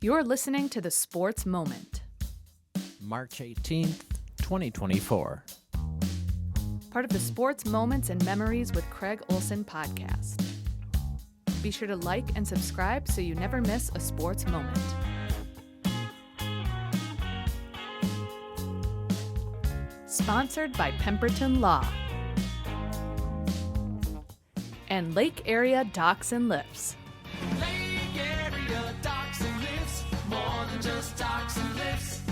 You're listening to The Sports Moment, March 18th, 2024. part of the Sports Moments and Memories with Kraig Olson podcast. Be sure to like and subscribe so you never miss a sports moment. Sponsored by Pemberton Law and Lake Area Docks and Lifts. Lake Area Docks and Lifts, more than just docks and lifts.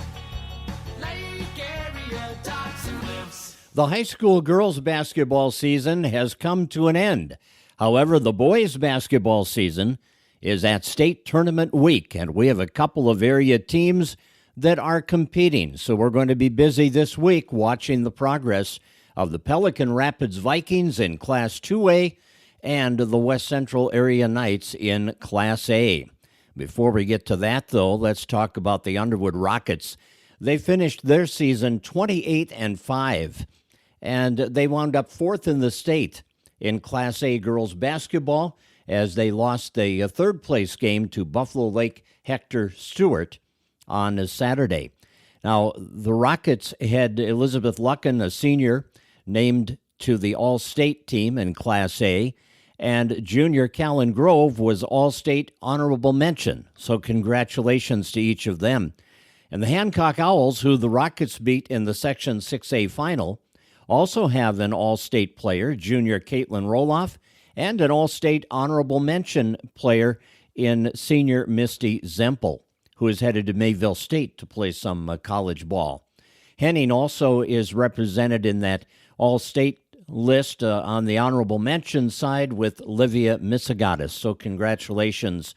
Lake Area Docks and Lifts. The high school girls basketball season has come to an end. However, the boys basketball season is at state tournament week, and we have a couple of area teams that are competing. So we're going to be busy this week watching the progress of the Pelican Rapids Vikings in Class 2A and the West Central Area Knights in Class A. Before we get to that, though, let's talk about the Underwood Rockets. They finished their season 28-5, and they wound up fourth in the state in Class A girls basketball as they lost the third-place game to Buffalo Lake Hector Stewart on a Saturday. Now, the Rockets had Elizabeth Lucken, a senior, named to the All-State team in Class A, and junior Callan Grove was All-State honorable mention. So congratulations to each of them. And the Hancock Owls, who the Rockets beat in the Section 6A final, also have an All-State player, junior Caitlin Roloff, and an All-State honorable mention player in senior Misty Zempel, who is headed to Mayville State to play some college ball. Henning also is represented in that All-State list on the honorable mention side with Livia Misagatis. So congratulations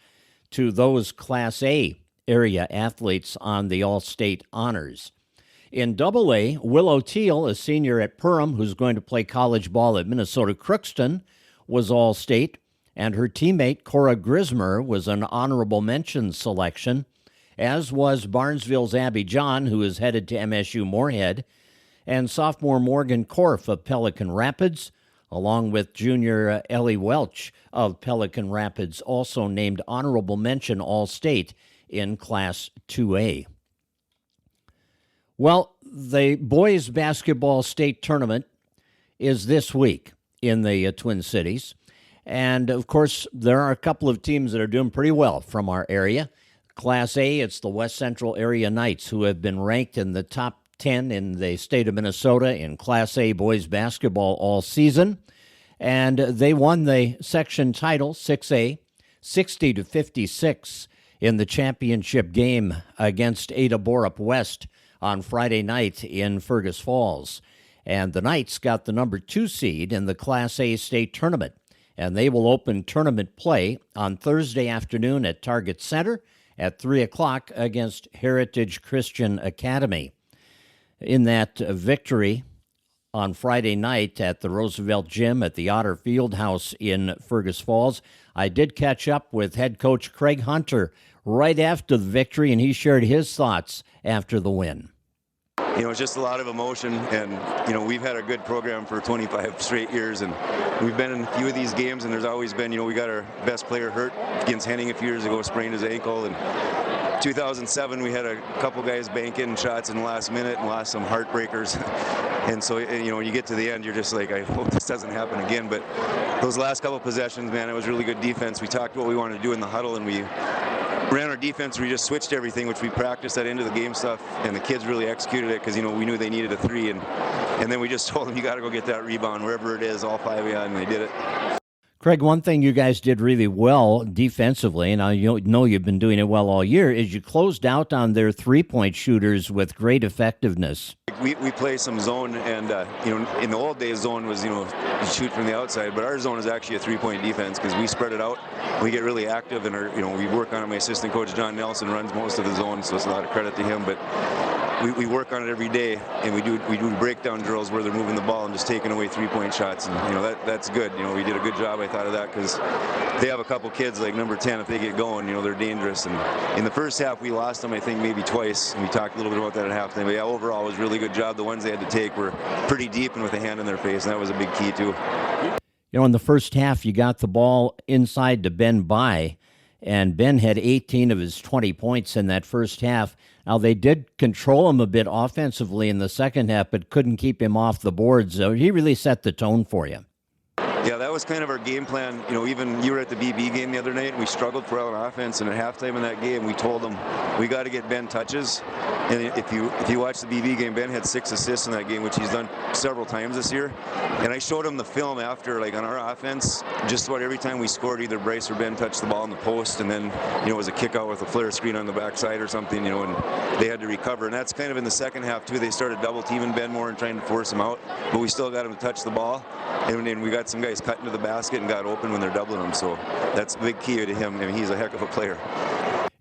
to those Class A area athletes on the All-State honors. In Double-A, Willow Teal, a senior at Perham who's going to play college ball at Minnesota Crookston, was All-State, and her teammate Cora Grismer was an honorable mention selection, as was Barnesville's Abby John, who is headed to MSU Moorhead, and sophomore Morgan Korf of Pelican Rapids, along with junior Ellie Welch of Pelican Rapids, also named honorable mention All-State in Class 2A. Well, the boys basketball state tournament is this week in the Twin Cities. And, of course, there are a couple of teams that are doing pretty well from our area. Class A, it's the West Central Area Knights, who have been ranked in the top 10 in the state of Minnesota in Class A boys basketball all season. And they won the section title, 6A, 60-56 in the championship game against Ada Borup West on Friday night in Fergus Falls. And the Knights got the number 2 seed in the Class A state tournament. And they will open tournament play on Thursday afternoon at Target Center at 3 o'clock against Heritage Christian Academy. In that victory on Friday night at the Roosevelt Gym at the Otter Fieldhouse in Fergus Falls, I did catch up with head coach Kraig Hunter right after the victory, and he shared his thoughts after the win. You know, it's just a lot of emotion, and, you know, we've had a good program for 25 straight years, and we've been in a few of these games, and there's always been, you know, we got our best player hurt against Henning a few years ago, sprained his ankle, and 2007 we had a couple guys bank in shots in the last minute and lost some heartbreakers. And so, you know, when you get to the end, you're just like, I hope this doesn't happen again. But those last couple possessions, man, it was really good defense. We talked what we wanted to do in the huddle, and we ran our defense. We just switched everything, which we practiced that into the game stuff, and the kids really executed it because, you know, we knew they needed a 3, and then we just told them, you got to go get that rebound wherever it is, all 5 of you, and they did it. Kraig, one thing you guys did really well defensively, and I know you've been doing it well all year, is you closed out on their three-point shooters with great effectiveness. We play some zone, and you know, in the old days, zone was, you know, you shoot from the outside, but our zone is actually a three-point defense because we spread it out. We get really active, and you know, we work on it. My assistant coach John Nelson runs most of the zone, so it's a lot of credit to him. But we work on it every day, and we do breakdown drills where they're moving the ball and just taking away three-point shots, and you know, that's good. You know, we did a good job, I thought, of that, because they have a couple kids like number 10. If they get going, you know, they're dangerous. And in the first half, we lost them, I think, maybe twice, and we talked a little bit about that at halftime. But yeah, overall, it was a really good job. The ones they had to take were pretty deep and with a hand in their face, and that was a big key too. You know, in the first half, you got the ball inside to Ben By, and Ben had 18 of his 20 points in that first half. Now, they did control him a bit offensively in the second half, but couldn't keep him off the board, so he really set the tone for you. Yeah, that was kind of our game plan. Even you were at the BB game the other night, and we struggled for on offense. And at halftime in that game, we told them we got to get Ben touches. And if you watch the BB game, Ben had 6 assists in that game, which he's done several times this year. And I showed him the film after, like on our offense, just about every time we scored, either Bryce or Ben touched the ball in the post, and then it was a kick out with a flare screen on the backside or something, and they had to recover. And that's kind of in the second half too. They started double teaming Ben more and trying to force him out, but we still got him to touch the ball. And then we got some guys cut into the basket and got open when they're doubling him. So that's a big key to him. I mean, he's a heck of a player.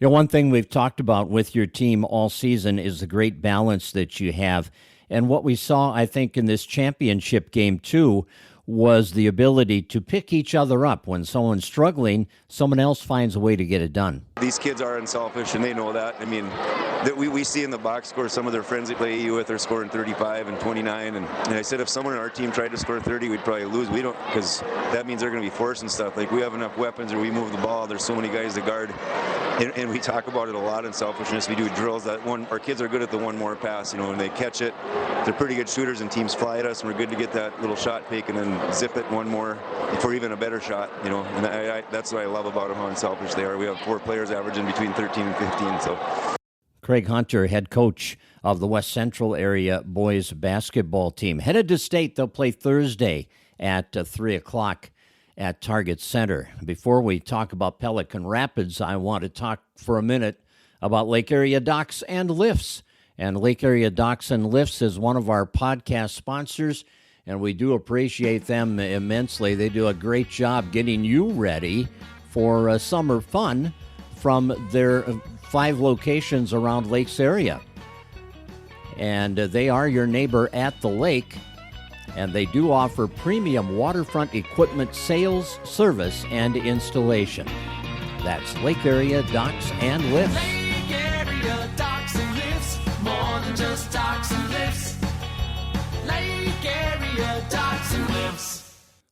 One thing we've talked about with your team all season is the great balance that you have. And what we saw, I think, in this championship game, too, was the ability to pick each other up. When someone's struggling, someone else finds a way to get it done. These kids are unselfish, and they know that. I mean, that we see in the box score some of their friends they play AU with are scoring 35 and 29. And I said if someone on our team tried to score 30, we'd probably lose. We don't, because that means they're going to be forcing stuff. Like, we have enough weapons, or we move the ball. There's so many guys to guard. And we talk about it a lot in selfishness. We do drills that our kids are good at the one more pass, when they catch it. They're pretty good shooters, and teams fly at us, and we're good to get that little shot fake and then zip it one more for even a better shot, And that's what I love about them, how unselfish they are. We have 4 players averaging between 13 and 15. So, Kraig Hunter, head coach of the West Central area boys basketball team, headed to state. They'll play Thursday at 3 o'clock at Target Center. Before we talk about Pelican Rapids, I want to talk for a minute about Lake Area Docks and Lifts. And Lake Area Docks and Lifts is one of our podcast sponsors, and we do appreciate them immensely. They do a great job getting you ready for summer fun from their 5 locations around Lakes area. And they are your neighbor at the lake, and they do offer premium waterfront equipment sales, service, and installation. That's Lake Area Docks and Lifts. Lake Area Docks and Lifts, more than just docks and lifts. Lake Area Docks and Lifts.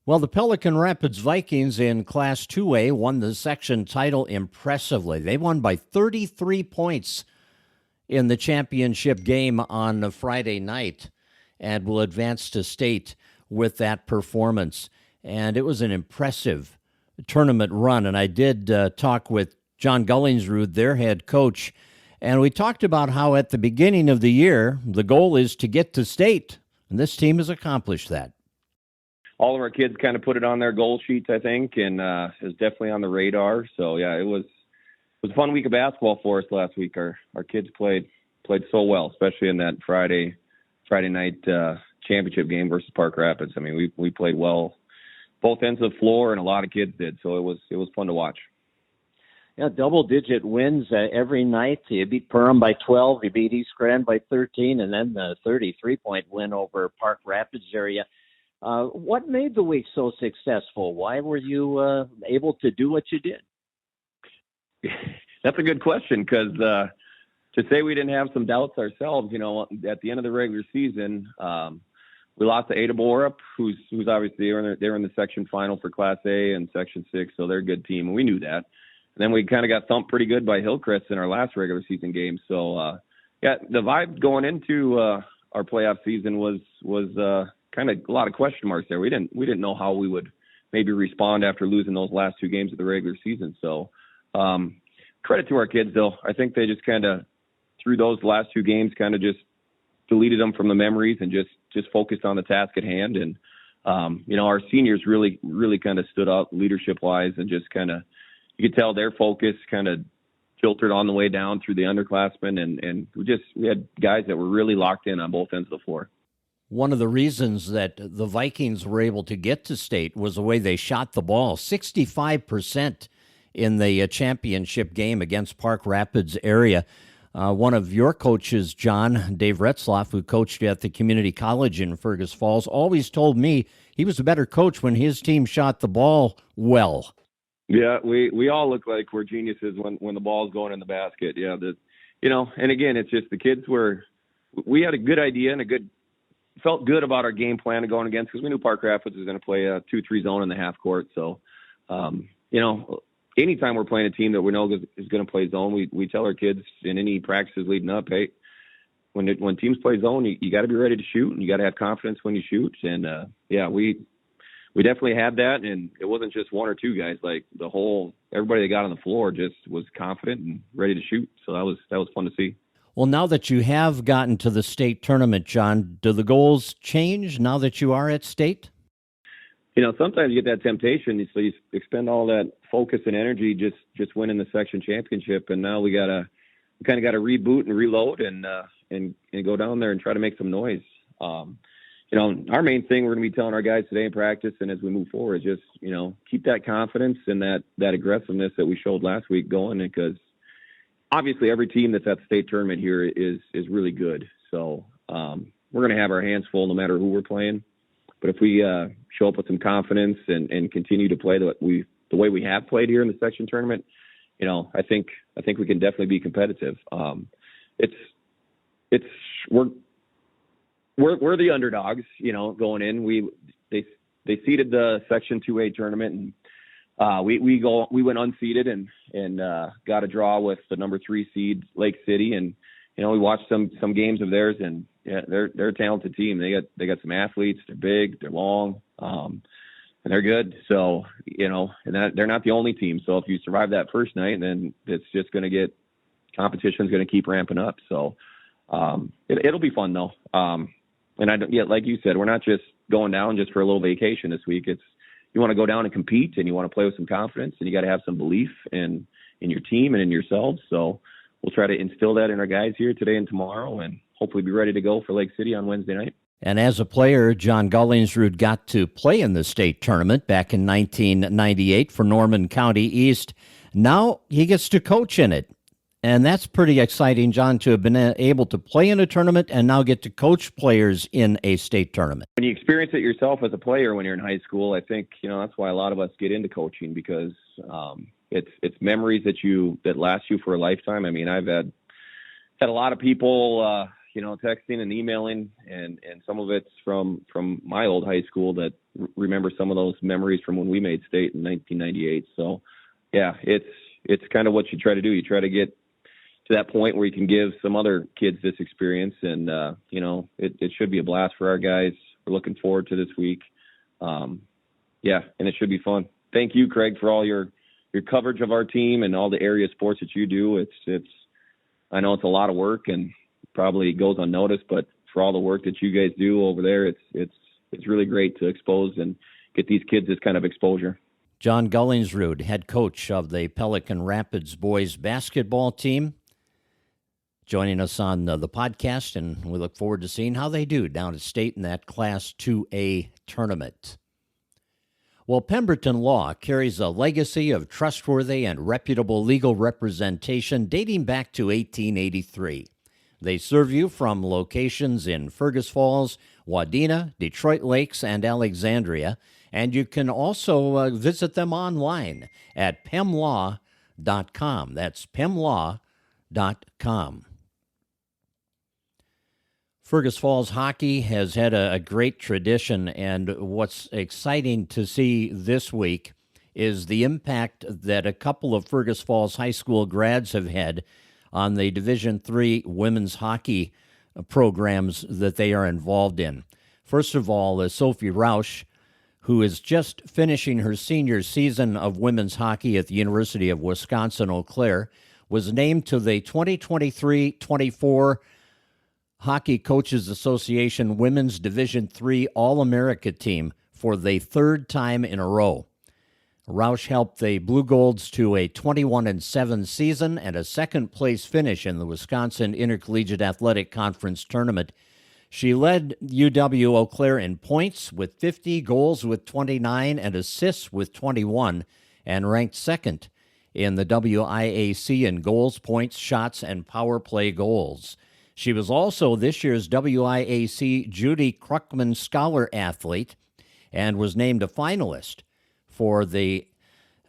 Well, the Pelican Rapids Vikings in Class 2A won the section title impressively. They won by 33 points in the championship game on Friday night and will advance to state with that performance. And it was an impressive tournament run. And I did talk with John Gullingsrud, their head coach, and we talked about how at the beginning of the year, the goal is to get to state. And this team has accomplished that. All of our kids kind of put it on their goal sheets, I think, and is definitely on the radar. So yeah, it was a fun week of basketball for us last week. Our kids played so well, especially in that Friday night championship game versus Park Rapids. I mean, we played well both ends of the floor, and a lot of kids did. So it was fun to watch. Yeah, double-digit wins every night. You beat Perham by 12, you beat East Grand by 13, and then the 33-point win over Park Rapids area. What made the week so successful? Why were you able to do what you did? That's a good question, because to say we didn't have some doubts ourselves, at the end of the regular season, we lost to Ada Borup, who's obviously they're in the section final for Class A and Section 6, so they're a good team, and we knew that. And then we kind of got thumped pretty good by Hillcrest in our last regular season game. So, the vibe going into our playoff season was kind of a lot of question marks there. We didn't know how we would maybe respond after losing those last 2 games of the regular season. So, credit to our kids, though. I think they just kind of, through those last 2 games, kind of just deleted them from the memories and just focused on the task at hand. And, our seniors really, really kind of stood up leadership-wise, and just kind of, you could tell their focus kind of filtered on the way down through the underclassmen. And we had guys that were really locked in on both ends of the floor. One of the reasons that the Vikings were able to get to state was the way they shot the ball. 65% in the championship game against Park Rapids area. One of your coaches, John, Dave Retzloff, who coached at the community college in Fergus Falls, always told me he was a better coach when his team shot the ball well. Yeah, we all look like we're geniuses when the ball's going in the basket. Yeah, and again, it's just the kids we had a good idea and felt good about our game plan of going against, because we knew Park Rapids was going to play a 2-3 zone in the half court. So, anytime we're playing a team that we know is going to play zone, we tell our kids in any practices leading up, hey, when teams play zone, you got to be ready to shoot, and you got to have confidence when you shoot. And we definitely had that, and it wasn't just one or two guys. Like everybody that got on the floor just was confident and ready to shoot. So that was fun to see. Well, now that you have gotten to the state tournament, John, do the goals change now that you are at state? Sometimes you get that temptation, so you expend all that focus and energy just winning the section championship, and now we kind of got to reboot and reload and go down there and try to make some noise. Our main thing we're going to be telling our guys today in practice and as we move forward is just keep that confidence and that aggressiveness that we showed last week going, because obviously every team that's at the state tournament here is really good. So we're going to have our hands full no matter who we're playing. But if we show up with some confidence and continue to play the way we have played here in the section tournament, I think we can definitely be competitive. We're the underdogs, going in. They seeded the Section 2A tournament, and we went unseeded and got a draw with the number 3 seed Lake City, and we watched some games of theirs, and yeah, they're a talented team. They got some athletes. They're big, they're long, and they're good. So and they're not the only team. So if you survive that first night, then it's just going to get competition's going to keep ramping up. So it'll be fun though. And like you said, we're not just going down just for a little vacation this week. It's you want to go down and compete, and you want to play with some confidence, and you got to have some belief in your team and in yourselves. So we'll try to instill that in our guys here today and tomorrow, and hopefully be ready to go for Lake City on Wednesday night. And as a player, John Gullingsrud got to play in the state tournament back in 1998 for Norman County East. Now he gets to coach in it. And that's pretty exciting, John, to have been able to play in a tournament and now get to coach players in a state tournament. When you experience it yourself as a player when you're in high school, I think, that's why a lot of us get into coaching, because it's memories that last you for a lifetime. I mean, I've had a lot of people, texting and emailing, and some of it's from my old high school that remember some of those memories from when we made state in 1998. So, yeah, it's kind of what you try to do. You try to get to that point where you can give some other kids this experience, and it should be a blast for our guys. We're looking forward to this week. And it should be fun. Thank you, Kraig, for all your coverage of our team and all the area sports that you do. I know it's a lot of work and probably goes unnoticed, but for all the work that you guys do over there, it's really great to expose and get these kids this kind of exposure. John Gullingsrud, head coach of the Pelican Rapids boys basketball team, joining us on the podcast, and we look forward to seeing how they do down at state in that Class 2A tournament. Well, Pemberton Law carries a legacy of trustworthy and reputable legal representation dating back to 1883. They serve you from locations in Fergus Falls, Wadena, Detroit Lakes, and Alexandria, and you can also visit them online at pemlaw.com. That's pemlaw.com. Fergus Falls hockey has had a great tradition, and what's exciting to see this week is the impact that a couple of Fergus Falls high school grads have had on the Division III women's hockey programs that they are involved in. First of all, Sophie Rausch, who is just finishing her senior season of women's hockey at the University of Wisconsin-Eau Claire, was named to the 2023-24 Hockey Coaches Association Women's Division III All-America team for the third time in a row. Rausch helped the Blue Golds to a 21-7 season and a second-place finish in the Wisconsin Intercollegiate Athletic Conference tournament. She led UW-Eau Claire in points with 50, goals with 29, and assists with 21, and ranked second in the WIAC in goals, points, shots, and power play goals. She was also this year's WIAC Judy Kruckman Scholar Athlete and was named a finalist for the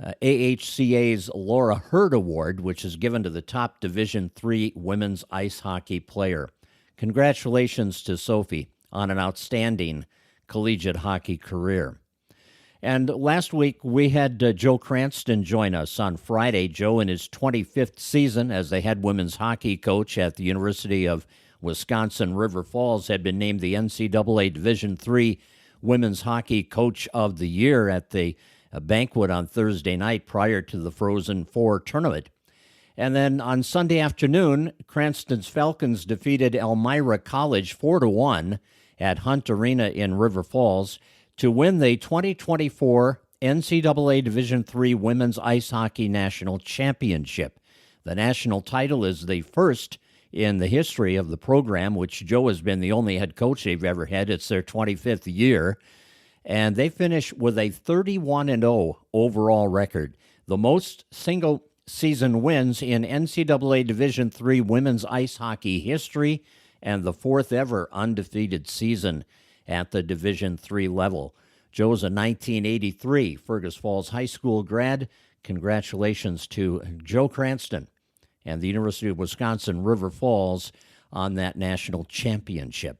AHCA's Laura Hurd Award, which is given to the top Division III women's ice hockey player. Congratulations to Sophie on an outstanding collegiate hockey career. And last week, we had Joe Cranston join us on Friday. Joe, in his 25th season as the head women's hockey coach at the University of Wisconsin River Falls, had been named the NCAA Division III Women's Hockey Coach of the Year at the banquet on Thursday night prior to the Frozen Four tournament. And then on Sunday afternoon, Cranston's Falcons defeated Elmira College 4-1 at Hunt Arena in River Falls to win the 2024 NCAA Division III Women's Ice Hockey National Championship. The national title is the first in the history of the program, which Joe has been the only head coach they've ever had. It's their 25th year, and they finish with a 31-0 overall record, the most single-season wins in NCAA Division III women's ice hockey history, and the fourth ever undefeated season at the Division III level. Joe's a 1983 Fergus Falls High School grad. Congratulations to Joe Cranston and the University of Wisconsin River Falls on that national championship.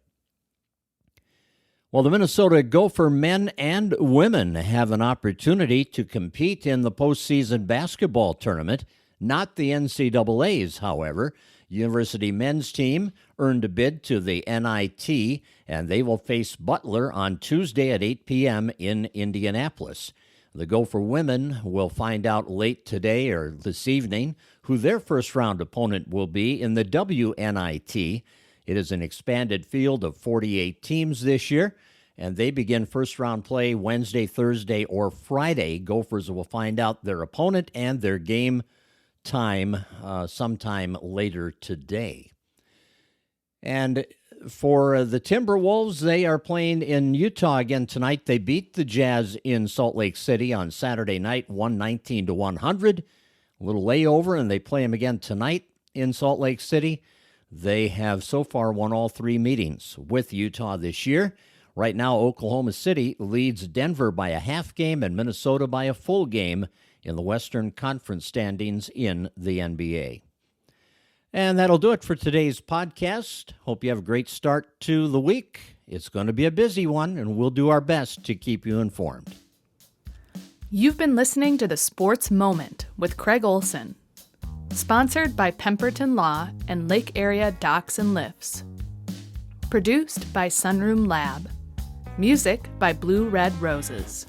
Well, the Minnesota Gopher men and women have an opportunity to compete in the postseason basketball tournament, not the NCAA's, however. University men's team earned a bid to the NIT, and they will face Butler on Tuesday at 8 p.m. in Indianapolis. The Gopher women will find out late today or this evening who their first-round opponent will be in the WNIT. It is an expanded field of 48 teams this year, and they begin first-round play Wednesday, Thursday, or Friday. Gophers will find out their opponent and their game time sometime later today. And for the Timberwolves, they are playing in Utah again tonight. They beat the Jazz in Salt Lake City on Saturday night, 119-100. A little layover, and they play them again tonight in Salt Lake City. They have so far won all three meetings with Utah this year. Right now, Oklahoma City leads Denver by a half game and Minnesota by a full game in the Western Conference standings in the NBA. And that'll do it for today's podcast. Hope you have a great start to the week. It's going to be a busy one, and we'll do our best to keep you informed. You've been listening to The Sports Moment with Kraig Olson, sponsored by Pemberton Law and Lake Area Docks and Lifts. Produced by Sunroom Lab. Music by Blue Red Roses.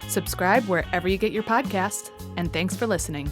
Subscribe wherever you get your podcasts, and thanks for listening.